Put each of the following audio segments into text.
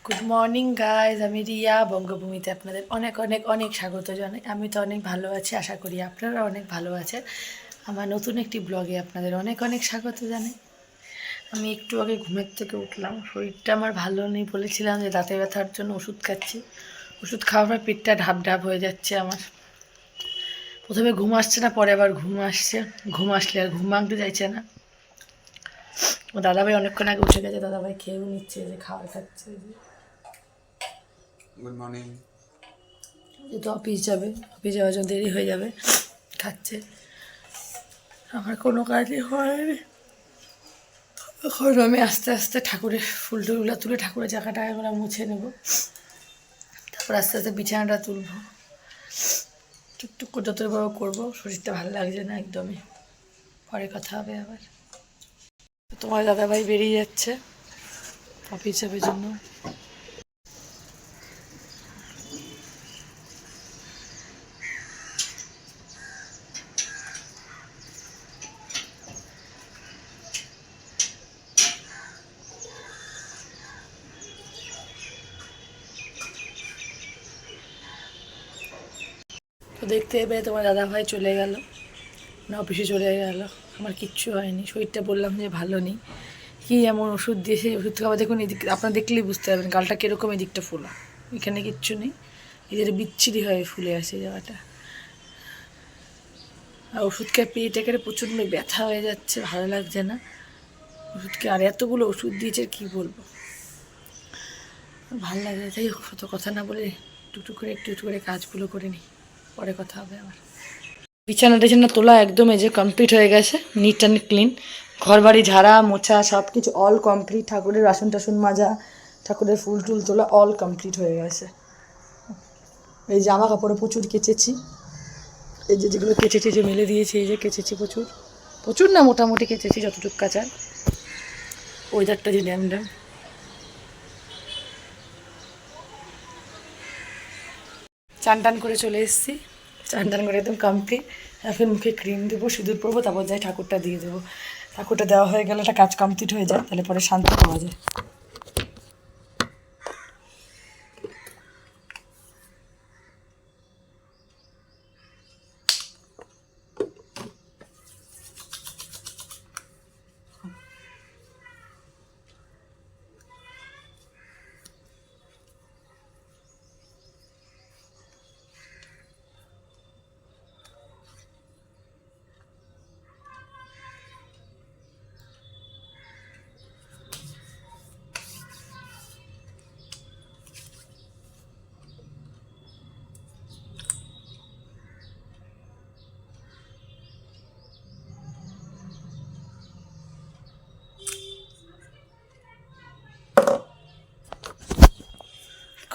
Good morning guys, আমি রিয়া। বঙ্গভূমিতে আপনাদের অনেক অনেক অনেক স্বাগত জানাই। আমি তো অনেক ভালো আছি, আশা করি আপনারা অনেক ভালো আছেন। আমার নতুন একটি ব্লগে আপনাদের অনেক অনেক স্বাগত জানাই। আমি একটু আগে ঘুমের থেকে উঠলাম। শরীরটা আমার ভালো নেই, বলেছিলাম যে দাঁতে ব্যথার জন্য ওষুধ খাচ্ছি। ওষুধ খাওয়ার পর পেটটা ঢাপ ঢাপ হয়ে যাচ্ছে আমার। প্রথমে ঘুম আসছে না, পরে আবার ঘুম আসছে। ঘুম আসলে আর ঘুম ভাঙতে চাইছে না। ও দাদাভাই অনেকক্ষণ আগে উঠে গেছে, দাদাভাই খেয়েও নিচ্ছে, যে খাবার খাচ্ছে। Good morning. যেহেতু অফিস যাবে, অফিস যাওয়ার জন্য দেরি হয়ে যাবে, খাচ্ছে। আমার কোনো কাজই হয়নি। এখন আমি আস্তে আস্তে ঠাকুরের ফুল টুলগুলো তুলে ঠাকুরের জায়গাটা এগুলো মুছে নেব। তারপর আস্তে আস্তে বিছানাটা তুলবো। টুকটুক করে যতভাবে করবো। শরীরটা ভালো লাগছে না একদমই। পরে কথা হবে আবার। তোমার দাদাভাই বেরিয়ে যাচ্ছে অফিস যাবে জন্য। তো দেখতে পেয়ে তোমার দাদাভাই চলে গেল, না অফিসে চলে গেল। আমার কিচ্ছু হয়নি, শরীরটা বললাম যে ভালো নেই। কী এমন ওষুধ দিয়েছে, ওষুধ খাওয়া দেখুন এদিক, আপনারা দেখলেই বুঝতে পারবেন গালটা কীরকম, এদিকটা ফোলা। এখানে কিচ্ছু নেই, এদের বিচ্ছিরি হয়ে ফুলে আসে জায়গাটা। আর ওষুধ খেয়ে পেট একেবারে প্রচণ্ড ব্যথা হয়ে যাচ্ছে, ভালো লাগছে না ওষুধ খেয়ে। আর এতগুলো ওষুধ দিয়েছে কী বলবো, ভালো লাগে। যাই হোক, অত কথা না বলে একটু একটু করে কাজগুলো করে নিই, পরে কথা হবে আবার। বিছানা টিছানা তোলা একদম এই যে কমপ্লিট হয়ে গেছে, নিট অ্যান্ড ক্লিন। ঘর বাড়ি ঝাড়া মোছা সব কিছু অল কমপ্লিট। ঠাকুরের বাসন টাসন মাজা, ঠাকুরের ফুল টুল তোলা অল কমপ্লিট হয়ে গেছে। এই জামা কাপড়ে প্রচুর কেচেছি, এই যে যেগুলো কেচেছি যে মেলে দিয়েছি, এই যে কেচেছি প্রচুর প্রচুর না, মোটামুটি কেচেছি যতটুকু কাচার। ওয়েদারটা যে ড্যাম ড্যাম। চান টান করে চলে এসেছি, চান টান করে একদম কমপ্লিট। এখন মুখে ক্রিম দেবো, সিঁদুর পরবো, তারপর যাই ঠাকুরটা দিয়ে দেবো। ঠাকুরটা দেওয়া হয়ে গেলে একটা কাজ কমপ্লিট হয়ে যায়, তাহলে পরে শান্তি পাওয়া যায়।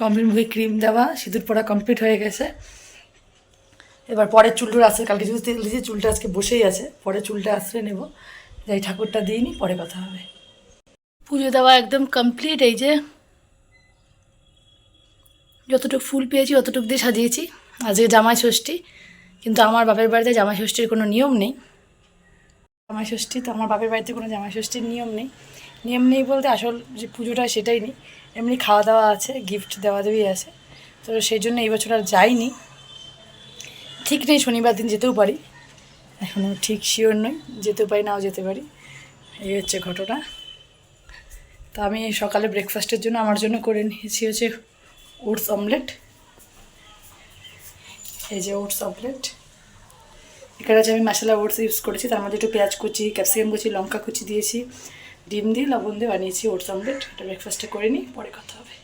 কমপ্লিট, মুখে ক্রিম দেওয়া, সিঁদুর পরা কমপ্লিট হয়ে গেছে। এবার পরের চুলটা আসছে, কালকে যদি তেল দিয়েছি, চুলটা আজকে বসেই আছে, পরে চুলটা আশ্রয় নেব। যাই ঠাকুরটা দিই নি, পরে কথা হবে। পুজো দেওয়া একদম কমপ্লিট। এই যে যতটুকু ফুল পেয়েছি অতটুকু দিয়ে সাজিয়েছি। আজকে জামাই ষষ্ঠী, কিন্তু আমার বাপের বাড়িতে জামাই ষষ্ঠীর কোনো নিয়ম নেই। জামাই ষষ্ঠী তো আমার বাপের বাড়িতে কোনো জামাই ষষ্ঠীর নিয়ম নেই। নিয়ম নেই বলতে আসল যে পুজোটা সেটাই নেই, এমনি খাওয়া দাওয়া আছে, গিফট দেওয়া দেওয়ি আছে। তো সেই জন্য এই বছর আর যাইনি। ঠিক নেই, শনিবার দিন যেতেও পারি, এখনও ঠিক শিওর নই, যেতেও পারি নাও যেতে পারি। এই হচ্ছে ঘটনা। তো আমি সকালে ব্রেকফাস্টের জন্য আমার জন্য করে নিয়েছি হচ্ছে ওটস অমলেট। এই যে ওটস অমলেট, এখানে আছে আমি মশলা ওটস ইউজ করেছি, তার মধ্যে একটু পেঁয়াজ কুচি, ক্যাপসিকাম কুচি, লঙ্কা কুচি দিয়েছি, ডিম দিয়ে লবণ দিয়ে বানিয়েছি ওটস অমলেট। এটা ব্রেকফাস্টে করে নিই, পরে কথা হবে।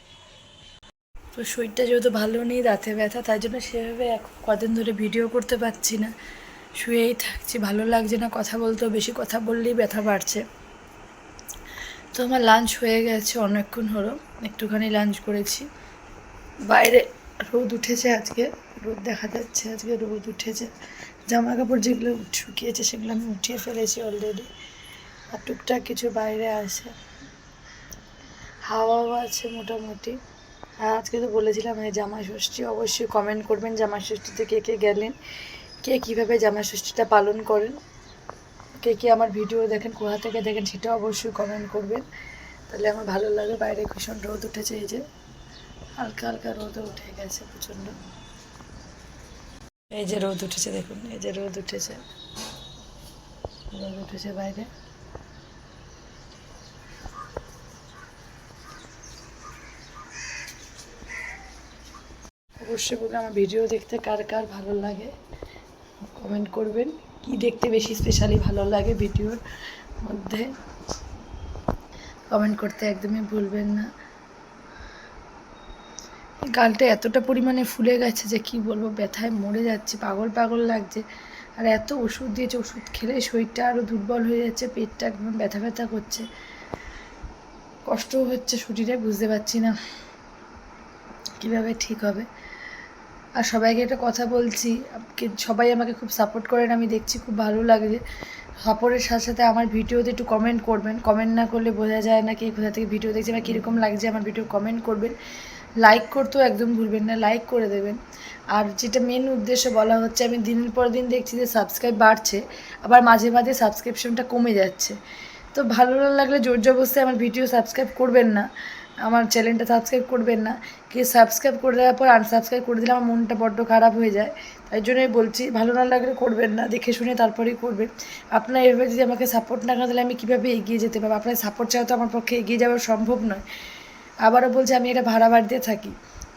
তো শরীরটা যেহেতু ভালো নেই, দাঁতে ব্যথা, তাই জন্য সেভাবে কদিন ধরে ভিডিও করতে পারছি না, শুয়েই থাকছি, ভালো লাগছে না কথা বলতেও, বেশি কথা বললেই ব্যথা বাড়ছে। তো আমার লাঞ্চ হয়ে গেছে অনেকক্ষণ হলো, একটুখানি লাঞ্চ করেছি। বাইরে রোদ উঠেছে আজকে, রোদ দেখা যাচ্ছে, আজকে রোদ উঠেছে। জামা কাপড় যেগুলো শুকিয়েছে সেগুলো আমি উঠিয়ে ফেলেছি অলরেডি, আর টুকটাক কিছু বাইরে আছে, হাওয়াও আছে মোটামুটি। আর আজকে তো বলেছিলাম এই জামাই ষষ্ঠী, অবশ্যই কমেন্ট করবেন জামাই ষষ্ঠীতে কে কে গেলেন, কে কীভাবে জামাই ষষ্ঠীটা পালন করেন, কে কে আমার ভিডিও দেখেন, কোথা থেকে দেখেন সেটা অবশ্যই কমেন্ট করবেন। তো তাহলে আমার ভালো লাগে। বাইরে ভীষণ রোদ উঠেছে, এই যে হালকা হালকা রোদ উঠে গেছে প্রচণ্ড। এই যে রোদ উঠেছে, দেখুন এই যে রোদ উঠেছে, রোদ উঠেছে বাইরে। অবশ্যই বলবেন আমার ভিডিও দেখতে কার কার ভালো লাগে, কমেন্ট করবেন। কি দেখতে বেশি স্পেশালি ভালো লাগে ভিডিওর মধ্যে কমেন্ট করতে একদমই ভুলবেন না। গালটা এতটা পরিমাণে ফুলে গেছে যে কি বলবো, ব্যথায় মরে যাচ্ছে, পাগল পাগল লাগছে। আর এত ওষুধ দিয়েছে, ওষুধ খেলে শরীরটা আরও দুর্বল হয়ে যাচ্ছে, পেটটা একদম ব্যথা ব্যথা করছে, কষ্টও হচ্ছে শরীরে, বুঝতে পারছি না কীভাবে ঠিক হবে। আর সবাইকে একটা কথা বলছি, সবাই আমাকে খুব সাপোর্ট করেন, আমি দেখছি খুব ভালো লাগে। সাপোর্টের সাথে সাথে আমার ভিডিওতে একটু কমেন্ট করবেন, কমেন্ট না করলে বোঝা যায় না কে কোথা থেকে ভিডিও দেখছে বা কীরকম লাগছে আমার ভিডিও। কমেন্ট করবেন, লাইক করতেও একদম ভুলবেন না, লাইক করে দেবেন। আর যেটা মেন উদ্দেশ্য বলা হচ্ছে, আমি দিনের পর দিন দেখছি যে সাবস্ক্রাইব বাড়ছে, আবার মাঝে মাঝে সাবস্ক্রিপশনটা কমে যাচ্ছে। তো ভালো না লাগলে জোর জবরদস্তি আমার ভিডিও সাবস্ক্রাইব করবেন না, আমার চ্যানেলটা সাবস্ক্রাইব করবেন না। কি সাবস্ক্রাইব করে দেওয়ার পর আনসাবস্ক্রাইব করে দিলে আমার মনটা বড্ড খারাপ হয়ে যায়। তাই জন্যই বলছি, ভালো না লাগলে করবেন না, দেখে শুনে তারপরেই করবেন। আপনারা এভাবে যদি আমাকে সাপোর্ট না করেন তাহলে আমি কীভাবে এগিয়ে যেতে পারবো? আপনার সাপোর্ট ছাড়া তো আমার পক্ষে এগিয়ে যাওয়া সম্ভব নয়। আবারও বলছি, আমি এটা ভাড়া বাড়িতে থাকি,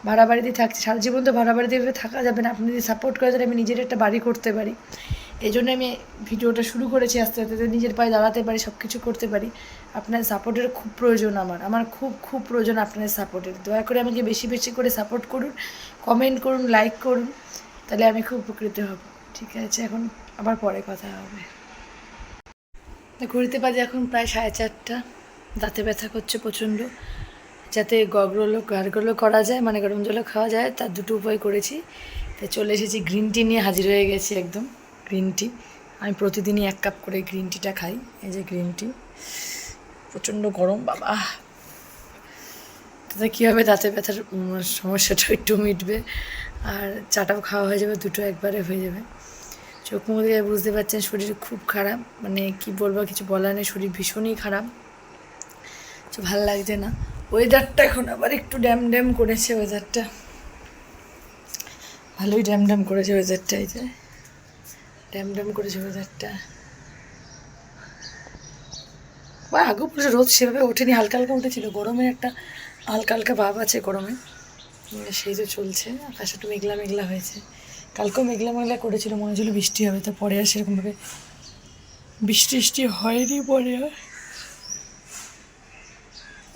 ভাড়া বাড়িতে থাকছি, সারা জীবন তো ভাড়া বাড়িতে এভাবে থাকা যাবে না। আপনি যদি সাপোর্ট করে তাহলে আমি নিজের একটা বাড়ি করতে পারি। এই জন্য আমি ভিডিওটা শুরু করেছি আস্তে আস্তে, নিজের পায়ে দাঁড়াতে পারি, সব কিছু করতে পারি। আপনার সাপোর্টের খুব প্রয়োজন, আমার খুব খুব প্রয়োজন আপনাদের সাপোর্টের। দয়া করে আমাকে বেশি বেশি করে সাপোর্ট করুন, কমেন্ট করুন, লাইক করুন, তাহলে আমি খুব উপকৃত হব। ঠিক আছে, এখন আবার পরে কথা হবে। ঘুরতে পারি এখন প্রায় 4:30, দাঁতে ব্যথা করছে প্রচণ্ড। যাতে গার্গলও করা যায়, মানে গরম জলও খাওয়া যায়, তার দুটো উপায় করেছি। তাই চলে এসেছি, গ্রিন টি নিয়ে হাজির হয়ে গেছি একদম। গ্রিন টি আমি প্রতিদিনই 1 কাপ করে গ্রিন টিটা খাই। এই যে গ্রিন টি, প্রচণ্ড গরম বাবা। তাতে কী হবে, দাঁতে ব্যথার সমস্যাটা একটু মিটবে, আর চাটাও খাওয়া হয়ে যাবে, দুটো একবারে হয়ে যাবে। চোখ মুখ দিয়ে বুঝতে পারছেন শরীর খুব খারাপ, মানে কি বলবো, কিছু বলার নেই, শরীর ভীষণই খারাপ, কিছু ভালো লাগছে না। ওয়েদারটা এখন আবার একটু ড্যাম ড্যাম করেছে, ওয়েদারটা ভালোই ড্যাম ড্যাম করেছে ওয়েদারটা, এই যে ড্যাম ড্যাম করেছে ওয়েদারটা। বা আগেও পুরো রোদ সেভাবে ওঠেনি, হালকা হালকা উঠেছিল, গরমের একটা হালকা হালকা ভাব আছে গরমে, সেই তো চলছে। আকাশে একটু মেঘলা মেঘলা হয়েছে, কালকেও মেঘলা মেঘলা করেছিল, মনে হচ্ছিল বৃষ্টি হবে, তো পরে আর সেরকমভাবে বৃষ্টি হয়নি। পরে আর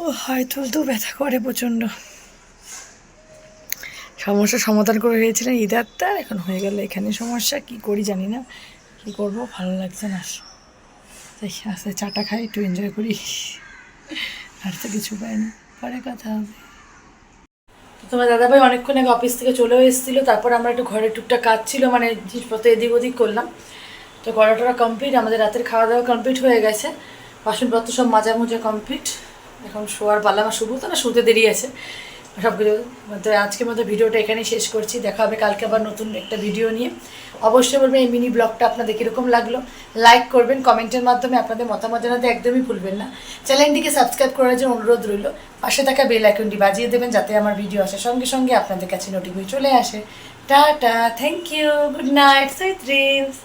ও হাই তুলতেও ব্যথা করে প্রচণ্ড। সমস্যার সমাধান করে হয়েছিলেন ঈদারটা, এখন হয়ে গেল এখানে সমস্যা। কি করি জানি না, কি করব, ভালো লাগছে না। তাই আস্তে চাটা খাই, একটু এনজয় করি, আর তো কিছু পাই না। পরে কথা হবে। তোমার দাদাভাই অনেকক্ষণ আগে অফিস থেকে চলেও এসেছিলো, তারপর আমরা একটু ঘরে টুকটাক কাজ ছিল, মানে জিনিসপত্র এদিক ওদিক করলাম। তো করাটা কমপ্লিট, আমাদের রাতের খাওয়া দাওয়া কমপ্লিট হয়ে গেছে, বাসনপত্র সব মাজা মোজা কমপ্লিট। এখন শোয়ার পালা, আমার শুভ তো না, শুতে দেরি আছে সব কিছু। তো আজকের মতো ভিডিওটা এখানেই শেষ করছি, দেখা হবে কালকে আবার নতুন একটা ভিডিও নিয়ে। অবশ্যই বলবেন এই মিনি ব্লগটা আপনাদের কীরকম লাগলো, লাইক করবেন, কমেন্টের মাধ্যমে আপনাদের মতামত জানাতে একদমই ভুলবেন না। চ্যানেলটিকে সাবস্ক্রাইব করার জন্য অনুরোধ রইল, পাশে থাকা বেল আইকনটি বাজিয়ে দেবেন, যাতে আমার ভিডিও আসার সঙ্গে সঙ্গে আপনাদের কাছে নোটিফিকেশন চলে আসে। Tata, thank you, good night, sweet dreams.